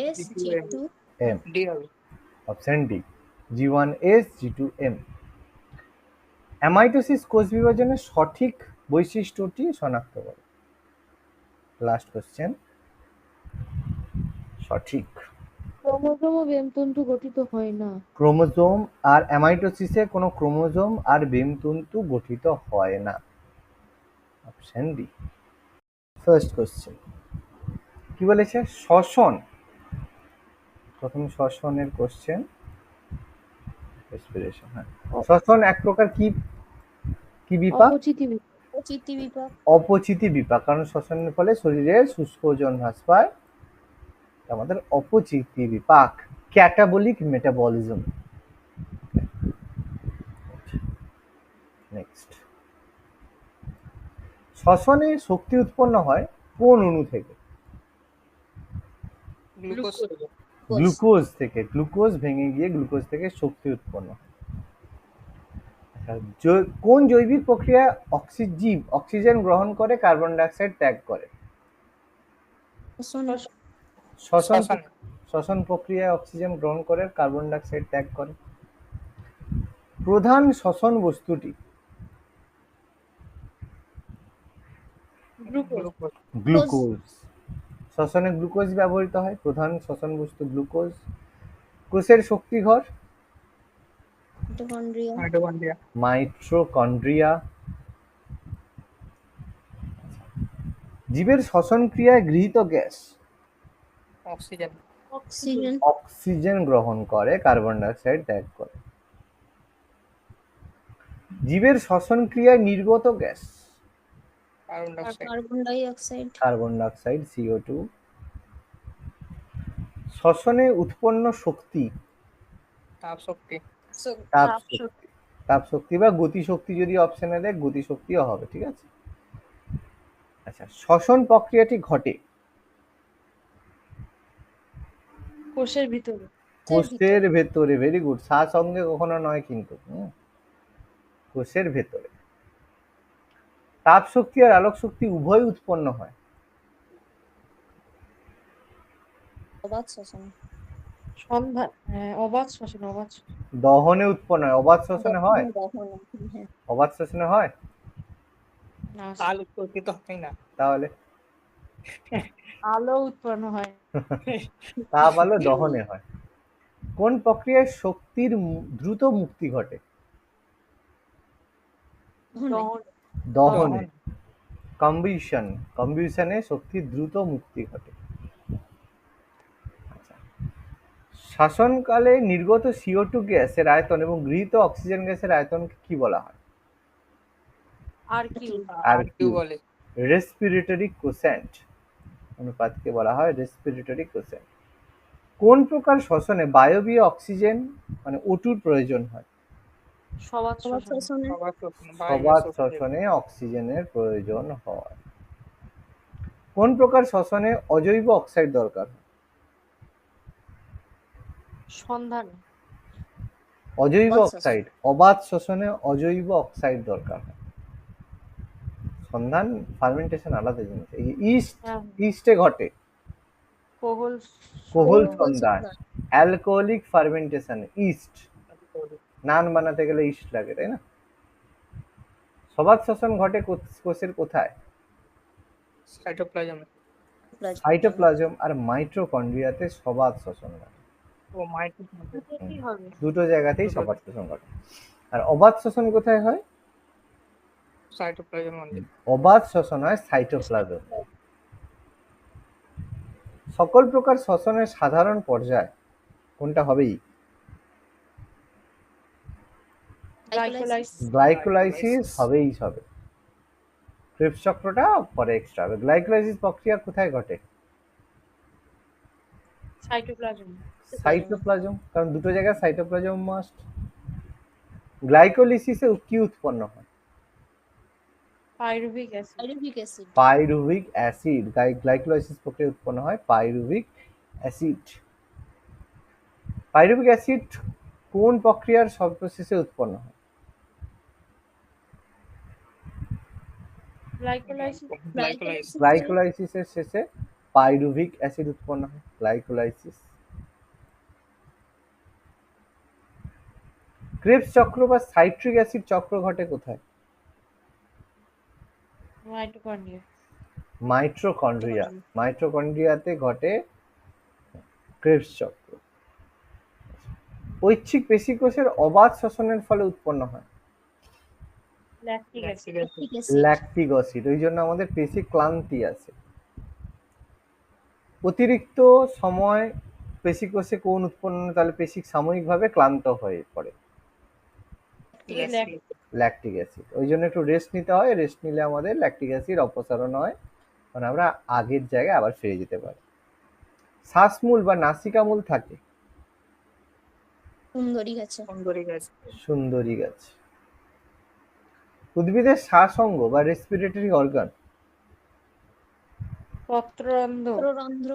এস, G2 জি M টু, এম। D হবে। Option D, G1S G2M। Amitosis কোষ বিভাজনের সঠিক বৈশিষ্ট্যটি শনাক্ত করো। লাস্ট কোশ্চেন, সঠিক। ক্রোমোজোম ও বেমতন্তু গঠিত হয় না। ক্রোমোজোম আর অ্যামাইটোসিসে কোনো ক্রোমোজোম আর বেমতন্তু গঠিত হয় না। Option D. ফার্স্ট কোশ্চেন কি বলেছে? শ্বসন। প্রথম শ্বসনের কোশ্চেন, রেসপিরেশন। হ্যাঁ, শ্বসন এক প্রকার কি কি বিপাক? অচিতি বিপাক। অপচিতি বিপাক, কারণ শ্বসনের ফলে শরীরের শুষ্ক ওজন হ্রাস পায়, আমাদের অপচিতি বিপাক। Catabolic metabolism. নেক্সট, শ্বসনে শক্তি উৎপন্ন হয় কোন অণু থেকে? গ্লুকোজ গ্লুকোজ থেকে। গ্লুকোজ ভেঙে গিয়ে গ্লুকোজ থেকে শক্তি উৎপন্ন হয়। কোন জৈবিক প্রক্রিয়া জীব অক্সিজেন গ্রহণ করে কার্বন ডাই অক্সাইড ত্যাগ করে? শ্বসন। শ্বসন। শ্বসন। শ্বসন প্রক্রিয়ায় অক্সিজেন গ্রহণ করে, কার্বন ডাই অক্সাইড ত্যাগ করে। প্রধান শ্বসন বস্তুটি গ্লুকোজ। গ্লুকোজ। গ্লুকোজ। শ্বসনে গ্লুকোজ ব্যবহৃত হয়। প্রধান শ্বসন বস্তু গ্লুকোজ। কোষের শক্তিঘর মিটোকন্ড্রিয়া। মাইটোকন্ড্রিয়া। মাইটোকন্ড্রিয়া। জীবের শ্বসন ক্রিয়ায় গৃহীত গ্যাস অক্সিজেন। অক্সিজেন। অক্সিজেন গ্রহণ করে, কার্বন ডাই অক্সাইড ত্যাগ করে। জীবের শ্বসন ক্রিয়ায় নির্গত gas carbon die oxide. Carbon die oxide. Carbon die oxide, CO2। শ্বসনে উৎপন্ন শক্তি তাপ শক্তি। তাপ শক্তি। তাপ শক্তি বা গতি শক্তি যদি অপশনে দেয়, গতি শক্তিও হবে, ঠিক আছে। আচ্ছা, শ্বসন প্রক্রিয়াটি ঘটে কোষের ভিতরে। কোষের ভেতরে। Very good. শ্বাস অঙ্গে কখনো নয় কিন্তু, কোষের ভেতরে। তাপ শক্তি আর আলোক শক্তি উভয় উৎপন্ন হয় অবাধ শ্বসন। সন্ধান, হ্যাঁ, অবাধ শ্বসন। অবাধ শ্বসন। দহনে উৎপন্ন হয়। অবাধ শোষণে হয়? দহন, হ্যাঁ। অবাধ শোষণে হয় না, আলো উৎপত্তিত হয় না। তাহলে? আলো উৎপন্ন হয়। তাপ আলো দহনে হয়। কোন প্রক্রিয়ায় শক্তির দ্রুত মুক্তি ঘটে? দহন। দহনে। কম্বিশন। কম্বিশনে শক্তির দ্রুত মুক্তি ঘটে। আচ্ছা, শাসনকালে নির্গত CO2 গ্যাসের আয়তন এবং গৃহীত অক্সিজেন গ্যাসের আয়তনকে কি বলা হয়? আর কি? আরকিউ বলে। রেসপিরেটরি কোসেন্ট অনুপাতকে বলা হয় রেসপিরেটরি কোসেন্ট। কোন প্রকার শ্বসনে বায়বীয় অক্সিজেন মানে O2 প্রয়োজন হয়? সবাদ অবাধ শ্বসন। শ্বসনে। সবাদ শ্বসনে অক্সিজেনের প্রয়োজন হয়। কোন প্রকার শ্বসনে অজৈব অক্সাইড দরকার হয়? সন্ধান। অজৈব অবাধ শ্বসন। অক্সাইড। অবাধ শ্বসনে অজৈব অক্সাইড দরকার হয়। সন্ধান, ফার্মেন্টেশন আলাদা জিনিস। এই ইস্ট, হ্যাঁ। ইস্টে ঘটে কোহল। কোহল কোহল সন্ধান। সন্ধান। Alcoholic fermentation east. নান বানাতে গেলে ইস্ট লাগে, তাই না? সবাদ শ্বসন ঘটে কোষের কোথায়? সাইটোপ্লাজমে। সাইটোপ্লাজম আর মাইটোকন্ড্রিয়াতে সবাদ শ্বসন ঘটে। ও মাইটোকন্ড্রিয়া। কি হবে? দুটো জায়গাতেই সবাদ শ্বসন ঘটে। আর অবাধ শ্বসন কোথায় হয়? সাইটোপ্লাজম মধ্যে। অবাধ শ্বসন হয় সাইটোপ্লাজম। সকল প্রকার শ্বসনের সাধারণ পর্যায় কোনটা হবেই? গ্লাইকোলাইসিস। গ্লাইকোলাইসিস হবেই হবে। ক্রেবস চক্রটা পরে এক্সট্রা হবে। গ্লাইকোলাইসিস প্রক্রিয়া কোথায় ঘটে? সাইটোপ্লাজম। সাইটোপ্লাজম, কারণ দুটো জায়গায় সাইটোপ্লাজম মাস্ট। গ্লাইকোলিসিসে কি উৎপন্ন হয়? Pyruvic acid. Pyruvic acid. Pyruvic acid. Glycolysis প্রক্রিয়া উৎপন্ন হয় পাইরুভিক অ্যাসিড। পাইরুভিক অ্যাসিড কোন প্রক্রিয়ার সর্বশেষে উৎপন্ন হয়? গ্লাইকোলাইসিস। গ্লাইকোলাইসিস। গ্লাইকোলাইসিসের শেষে পাইরুভিক অ্যাসিড উৎপন্ন হয়। গ্লাইকোলাইসিস। ক্রেবস চক্র বা সাইট্রিক অ্যাসিড চক্র ঘটে কোথায়? মাইটোকন্ড্রিয়া। মাইটোকন্ড্রিয়া। মাইটোকন্ড্রিয়াতে ঘটে ক্রেবস চক্র। ঐচ্ছিক পেশিকোষের অবাধ শ্বসনের ফলে উৎপন্ন হয় lactic acid. Lactic acid. Lactic acid. ওই জন্য আমাদের পেশি ক্লান্তি আছে। অতিরিক্ত সময় পেশিকোষে কোন উৎপন্ন, তাহলে পেশি সাময়িকভাবে ক্লান্ত হয়ে পড়ে। Lactic acid. ওই জন্য একটু রেস্ট নিতে হয়। রেস্ট নিলে আমাদের ল্যাকটিক অ্যাসিড অপসারণ হয়, মানে আমরা আগের জায়গায় আবার ফিরে যেতে পারি। শ্বাসমূল বা নাসিকামূল থাকে সুন্দরী গাছে। সুন্দরী গাছ। উদ্ভিদের শ্বাসঅঙ্গ বা রেসপিরেটরি অর্গান? পত্ররন্ধ্র পত্ররন্ধ্র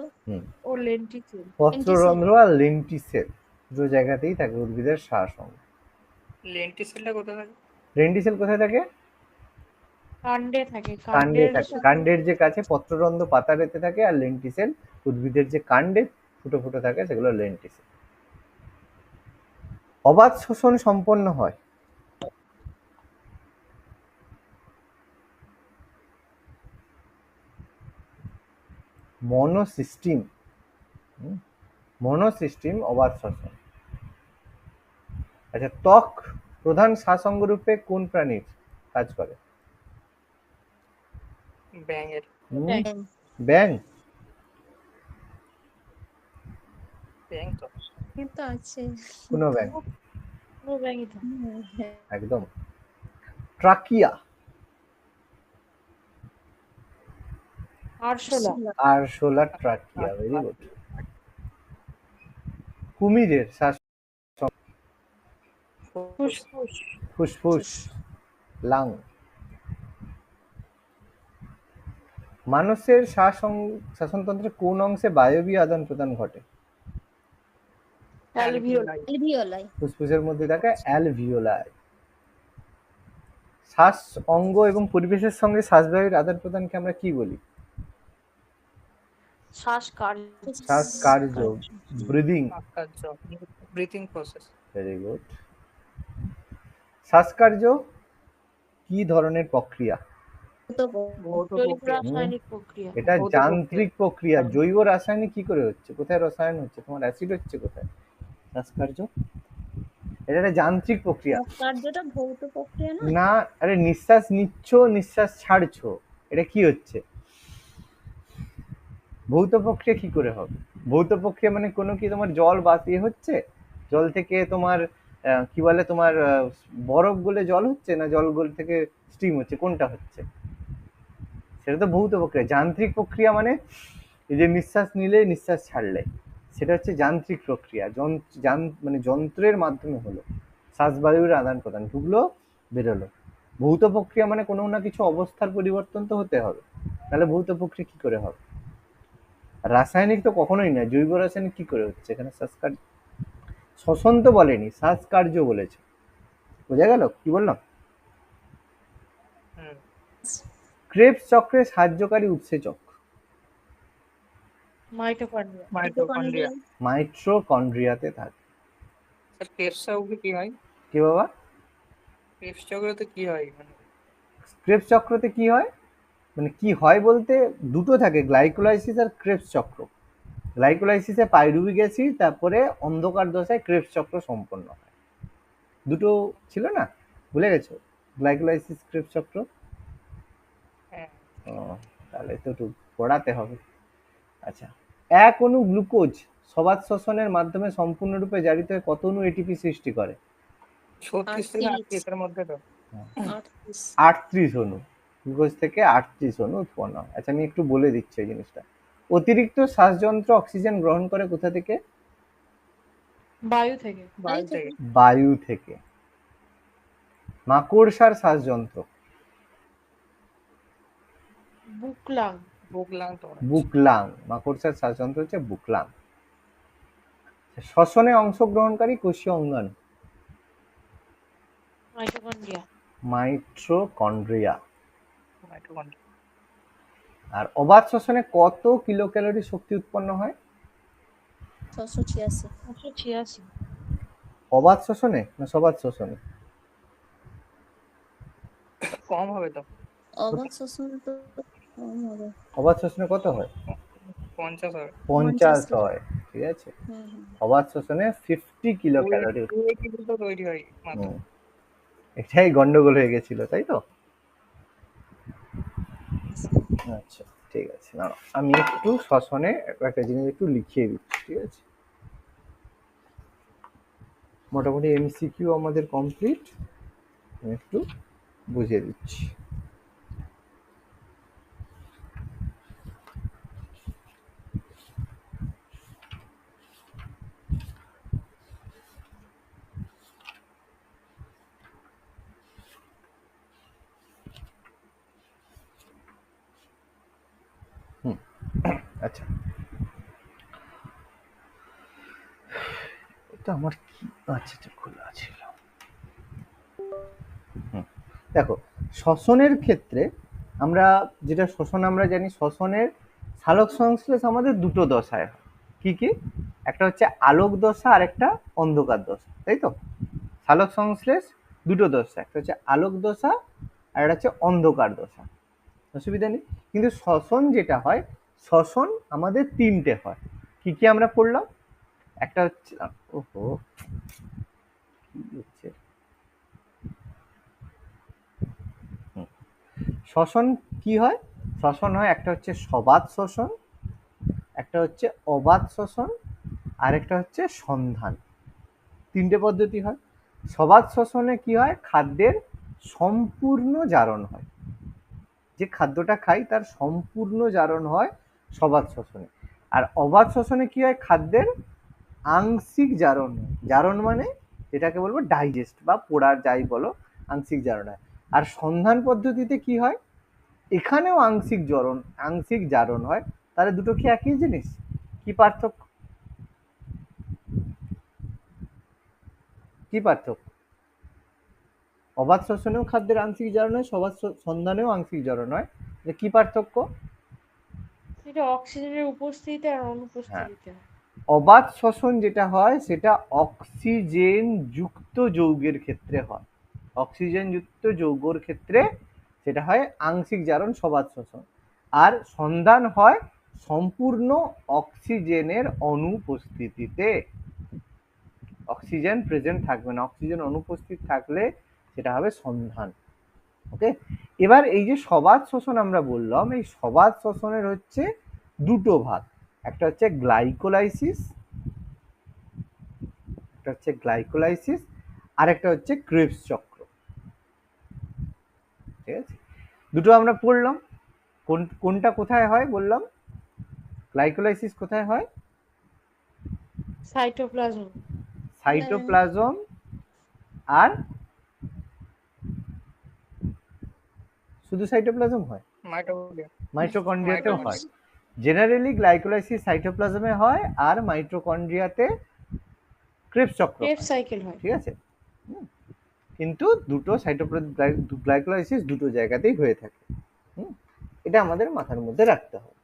ও লেন্টিসেল। পত্ররন্ধ্র আর লেন্টিসেল দুটো জায়গাতেই থাকে উদ্ভিদের শ্বাসঅঙ্গ। লেন্টিসেলটা কোথায় থাকে? লেন্টিসেল কোথায় থাকে? কাণ্ডে থাকে। কাণ্ডে থাকে। কাণ্ডের যে কাছে পত্ররন্ধ্র পাতারেতে থাকে, আর লেন্টিসেল উদ্ভিদের যে কাণ্ডে ফুটো ফুটো থাকে, সেগুলো লেন্টিসেল। অবাধ শ্বসন সম্পন্ন হয় মনোসিস্টেম, মনোসিস্টেম অবাধ শ্বসন। আচ্ছা, ত্বক প্রধান শ্বাসঙ্গ রূপে কোন প্রাণীর কাজ করে? ব্যাঙের। ব্যাঙ। ব্যাং। ব্যাঙ তো কিন্তু আছে। কোনো ব্যাং, কোনো ব্যাঙই তো। হ্যাঁ, একদম। ট্রাকিয়া, আরশোলা। আরশোলা ট্রাকিয়া, ভেরি গুড। কুমিরের শ্বাস ফুসফুস। ফুসফুস, লাং। মানুষের শ্বাসনতন্ত্রের কোন অংশে বায়বীয় আদান প্রদান ঘটে? অ্যালভিওলাই। অ্যালভিওলাই। ফুসফুসের মধ্যে থাকে অ্যালভিওলাই। শ্বাস অঙ্গ এবং পরিবেশের সঙ্গে শ্বাসবায়ুর আদান প্রদানকে আমরা কি বলি? শ্বাসকার্য। শ্বাসকার্য, ব্রিদিং। কার্য, ব্রিথিং প্রসেস। Very good. শ্বাসকার্য কি ধরনের প্রক্রিয়া? ভৌত জৈব প্রক্রিয়া। রাসায়নিক প্রক্রিয়া। এটা ভৌত যান্ত্রিক প্রক্রিয়া। জৈব রাসায়নিক কি করে হচ্ছে? কোথায় রসায়ন হচ্ছে? তোমার অ্যাসিড হচ্ছে কোথায়? শ্বাসকার্য এটা একটা যান্ত্রিক প্রক্রিয়া। কার্যটা ভৌত প্রক্রিয়া না? না, আরে নিঃশ্বাস নিচ্ছ, নিঃশ্বাস ছাড়ছো, এটা কি হচ্ছে? ভৌত প্রক্রিয়া কি করে হবে? ভৌত প্রক্রিয়া মানে কোনো কি তোমার জল বাতিয়ে হচ্ছে, জল থেকে তোমার কি বলে তোমার বরফ গলে জল হচ্ছে, না জল গলে থেকে স্টিম হচ্ছে, কোনটা হচ্ছে? সেটা তো ভৌত প্রক্রিয়া। যান্ত্রিক প্রক্রিয়া মানে এই যে নিঃশ্বাস নিলে নিঃশ্বাস ছাড়লে, সেটা হচ্ছে যান্ত্রিক প্রক্রিয়া। মানে যন্ত্রের মাধ্যমে হলো, শ্বাসবায়ুর আদান প্রদান, ঢুকলো বেরোলো। ভৌত প্রক্রিয়া মানে কোনো না কিছু অবস্থার পরিবর্তন তো হতে হবে, তাহলে ভৌত প্রক্রিয়া কি করে হবে? রাসায়নিক তো কখনোই না। জৈব রাসায়নিক কি করে হচ্ছে? এখানে শ্বাসকার্য, শ্বসন তো বলেনি, শ্বাসকার্য বলেছে। বোঝা গেল কি বললাম? ক্রেবস চক্রের সাহায্যকারী উৎসেচক? মাইটোকন্ড্রিয়া। মাইটোকন্ড্রিয়া। মাইট্রোকন্ড্রিয়াতে থাকে। স্যার ক্রেবস চক্রে কি হয়? কি বাবা? ক্রেবস চক্রতে কি হয় মানে? ক্রেবস চক্রতে কি হয় মানে কি হয় বলতে দুটো থাকে, গ্লাইকোলাইসিস আর ক্রেবস চক্র। গ্লাইকোলাইসিসে পাইরুভিক অ্যাসিড, তারপরে অন্ধকার দশায় ক্রেবস চক্র সম্পন্ন হয়। দুটো ছিল না, ভুলে গেছো? গ্লাইকোলাইসিস, ক্রেবস চক্র। হ্যাঁ। তাহলে তো একটু পড়াতে হবে। আচ্ছা, এক অণু গ্লুকোজ সবাত শ্বসনের মাধ্যমে সম্পূর্ণরূপে জারিত হয়ে কত অণু এটিপি সৃষ্টি করে? 36 থেকে 38 এর মধ্যে তো। 38 অণু। গ্লুকোজ থেকে 38 অণু উৎপন্ন হয়। আচ্ছা, আমি একটু বলে দিচ্ছি এই জিনিসটা। অতিরিক্ত শ্বাসযন্ত্র অক্সিজেন গ্রহণ করে কোথা থেকে? বায়ু থেকে। বায়ু থেকে। বায়ু থেকে। মাকড়সার শ্বাসযন্ত্র? বুকলাং। বুকলাং তো। বুকলাং। মাকড়সার শ্বাসযন্ত্র হচ্ছে বুকলাং। শ্বসনে অংশগ্রহণকারী কোষীয় অঙ্গাণু? মাইটোকন্ড্রিয়া। মাইট্রোকন্ড্রিয়া। মাইটোকন্ড্রিয়া। আর অবাধ শ্বসনে কত কিলোক্যালোরি শক্তি উৎপন্ন হয়? 686। 686। অবাধ শ্বসনে না সবাধ শ্বসনে? কম হবে তো। অবাধ শ্বসন তো কম হবে। অবাধ শ্বসনে কত হয়? 50 হবে। 50 হয়, ঠিক আছে। হুম। অবাধ শ্বসনে 50 কিলোক্যালোরি। 280 তো তৈরি হয় মাত্র। এটাই গন্ডগোল হয়ে গেছিল, তাই তো? আচ্ছা, ঠিক আছে, না আমি একটু শ্বসনে একটা জিনিস একটু লিখিয়ে দিচ্ছি, ঠিক আছে? মোটামুটি এমসিকিউ আমাদের কমপ্লিট, আমি একটু বুঝিয়ে দিচ্ছি। আচ্ছা, এটা আমার কি, আচ্ছা আচ্ছা খোলা ছিল। দেখো, শ্বসনের ক্ষেত্রে আমরা যেটা শ্বসন আমরা জানি, শ্বসনের সালোক সংশ্লেষ আমাদের দুটো দশায় হয়। কি কি? একটা হচ্ছে আলোক দশা আর একটা অন্ধকার দশা, তাই তো? সালোক সংশ্লেষ দুটো দশা, একটা হচ্ছে আলোক দশা আর একটা হচ্ছে অন্ধকার দশা, অসুবিধা নেই। কিন্তু শ্বসন যেটা হয়, শ্বসন আমাদের তিনটে হয়। কি কি আমরা পড়লাম? একটা হচ্ছে, ওহো কি হচ্ছে, শ্বসন কি হয়? শ্বসন হয় একটা হচ্ছে সবাত শ্বসন, একটা হচ্ছে অবাত শ্বসন, আর একটা হচ্ছে সন্ধান। তিনটে পদ্ধতি হয়। সবাত শ্বসনে কি হয়? খাদ্যের সম্পূর্ণ জারণ হয়, যে খাদ্যটা খাই তার সম্পূর্ণ জারণ হয় সবাত শ্বসনে। আর অবাত শ্বসনে কি হয়? খাদ্যের আংশিক জারণ হয়। জারণ মানে যেটাকে বলবো ডাইজেস্ট বা পোড়ার যাই বলো, আংশিক জারণ হয়। আর সন্ধান পদ্ধতিতে কি হয়? এখানেও আংশিক জারণ হয়। তাহলে দুটো কি একই জিনিস? কি পার্থক্য? কি পার্থক্য? অবাত শ্বসনেও খাদ্যের আংশিক জারণ হয়, সন্ধানেও আংশিক জারণ হয়, কি পার্থক্য? এটা অক্সিজেনের উপস্থিতিতে আর হ্যাঁ, অনুপস্থিতিতে হয়। অবাত শ্বসন যেটা হয় সেটা অক্সিজেন যুক্ত যৌগের ক্ষেত্রে হয়। অক্সিজেন যুক্ত যৌগের ক্ষেত্রে সেটা হয় আংশিক জারণ, সবাত শ্বসন। আর সন্ধান হয় সম্পূর্ণ অক্সিজেনের অনুপস্থিতিতে। অক্সিজেন প্রেজেন্ট থাকবে না, অক্সিজেন অনুপস্থিত থাকলে সেটা হবে সন্ধান। ওকে, এবার এই যে সবাত শ্বসন আমরা বললাম, এই সবাত শ্বসনের হচ্ছে দুটো ভাগ। একটা হচ্ছে গ্লাইকোলাইসিস, আর একটা হচ্ছে ক্রেবস চক্র। ঠিক আছে, দুটো আমরা পড়লাম। কোনটা কোথায় হয় বললাম? গ্লাইকোলাইসিস কোথায় হয়? সাইটোপ্লাজম। সাইটোপ্লাজম আর শুধু সাইটোপ্লাজম হয়? মাইটোকন্ড্রিয়া। মাইটোকন্ড্রিয়াতেও হয়। মাইটোকন্ড্রিয়া। জেনারেলি গ্লাইকোলাইসিস সাইটোপ্লাজমে হয় আর মাইটোকন্ড্রিয়াতে ক্রেবস চক্র ক্রেবস হয়। সাইকেল হয়। ঠিক আছে, কিন্তু দুটো গ্লাইকোলাইসিস দুটো জায়গাতেই হয়ে থাকে। এটা আমাদের মাথার মধ্যে রাখতে হবে।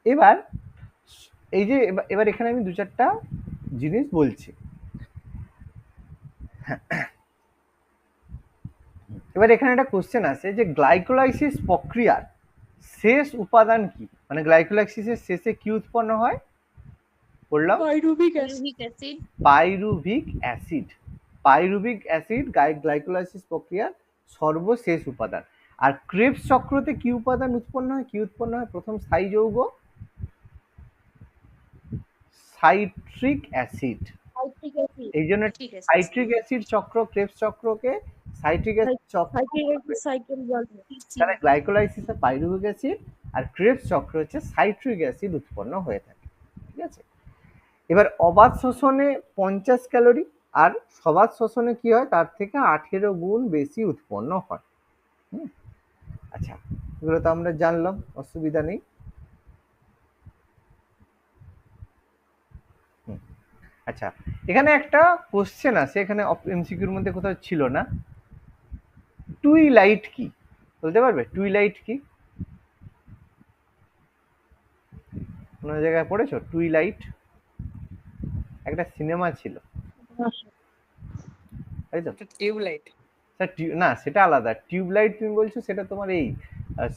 এবার এই যে এবার এখানে আমি দু চারটা জিনিস বলছি। এবার এখানে একটা কোশ্চেন আছে যে গ্লাইকোলাইসিস প্রক্রিয়ার শেষ উপাদান কি? মানে গ্লাইকোলাইসিসের শেষে কি উৎপন্ন হয়? বললাম pyruvic acid. Pyruvic acid. Pyruvic acid glycolysis প্রক্রিয়ার সর্বশেষ উপাদান। আর ক্রেবস চক্রতে কি উপাদান উৎপন্ন হয়? প্রথম স্থায়ী যৌগ সাইট্রিক অ্যাসিড। এই জন্য সাইট্রিক অ্যাসিড চক্র, ক্রেবস চক্রকে সাইট্রিক অ্যাসিড চক্র। সাইকেল বলে। তাহলে গ্লাইকোলাইসিসে পাইরুভিক অ্যাসিড আর ক্রেবস চক্র হচ্ছে সাইট্রিক অ্যাসিড উৎপন্ন হয়ে থাকে। ঠিক আছে, এবার অবাত শোষণে 50 ক্যালোরি আর সবাত শোষণে কি হয়? তার থেকে 18 গুণ বেশি উৎপন্ন হয়। আচ্ছা, এগুলো তো আমরা জানলাম, অসুবিধা নেই। আচ্ছা, এখানে একটা কোশ্চেন আছে, এখানে এমসিকিউর মধ্যে কোথাও ছিল না। টুইলাইট কি বলতে পারবে? টুইলাইট কি? কোন জায়গায় পড়েছো টুইলাইট? একটা সিনেমা ছিল, তাই তো? টিউবলাইট। না, সেটা আলাদা। টিউবলাইট তুমি বলছো, সেটা তোমার এই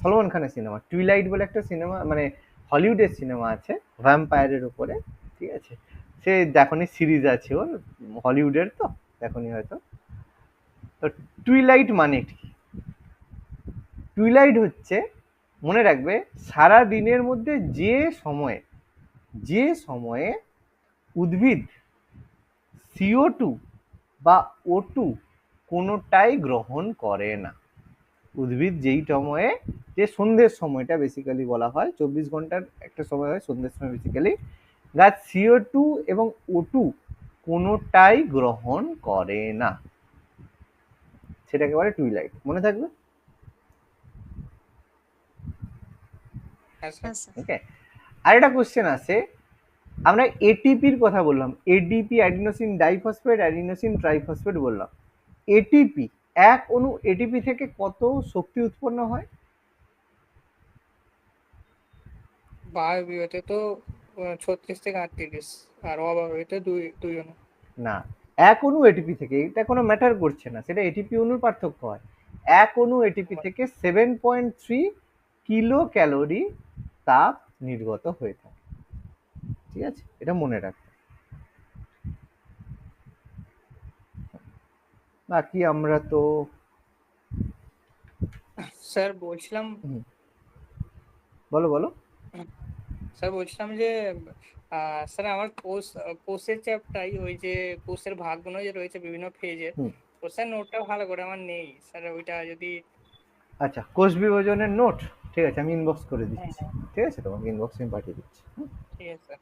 সলমান খানের সিনেমা। টুইলাইট বলে একটা সিনেমা, মানে হলিউডের সিনেমা আছে ভ্যাম্পায়ারের উপরে। ঠিক আছে, সে দেখনি, সিরিজ আছে ওর, হলিউডের তো, দেখনি হয়তো। তো টুইলাইট মানে কি? টুইলাইট হচ্ছে, মনে রাখবে, সারা দিনের মধ্যে যে সময়ে উদ্ভিদ CO2 বা O2 কোনোটাই গ্রহণ করে না। উদ্ভিদ যেই সময়ে, যে সন্ধ্যের সময়টা বেসিক্যালি বলা হয়, 24 ঘন্টার একটা সময় হয় সন্ধ্যের সময় বেসিক্যালি, গাছ CO2 এবং O2 কোনোটাই গ্রহণ করে না, সেটাকে বলে টুইলাইট। মনে থাকবে? ওকে, আর একটা কোশ্চেন আছে, আমরা এটিপির কথা বললাম, ADP adenosine diphosphate, adenosine triphosphate বললাম। এটিপি, এক অণু এটিপি থেকে কত শক্তি উৎপন্ন হয়? বায়বীয়তে তো 36 থেকে 38, আর অবায়বীয়তে দুই অণু। না, এক অণু এটিপি থেকে, এটা কোনো ম্যাটার করছে না, সেটা এটিপি অণুর পার্থক্য হয়। এক অণু এটিপি থেকে 7.3 কিলো ক্যালোরি তাপ নির্গত হয়ে থাকে। ঠিক আছে, এটা মনে রাখবে। বাকি আমরা তো স্যার বলছিলাম বলো বলো। স্যার বলছিলাম যে স্যার আমার কোষের চ্যাপ্টারই, ওই যে কোষের ভাগগুলো যে রয়েছে বিভিন্ন ফেজের, হুম। ও স্যার নোটটা ভালো করে আমার নেই স্যার, ওইটা যদি। আচ্ছা, কোষ বিভাজনের নোট, ঠিক আছে, আমি ইনবক্স করে দিচ্ছি। ঠিক আছে, তোমাকে ইনবক্সে আমি পাঠিয়ে দিচ্ছি। ঠিক আছে স্যার।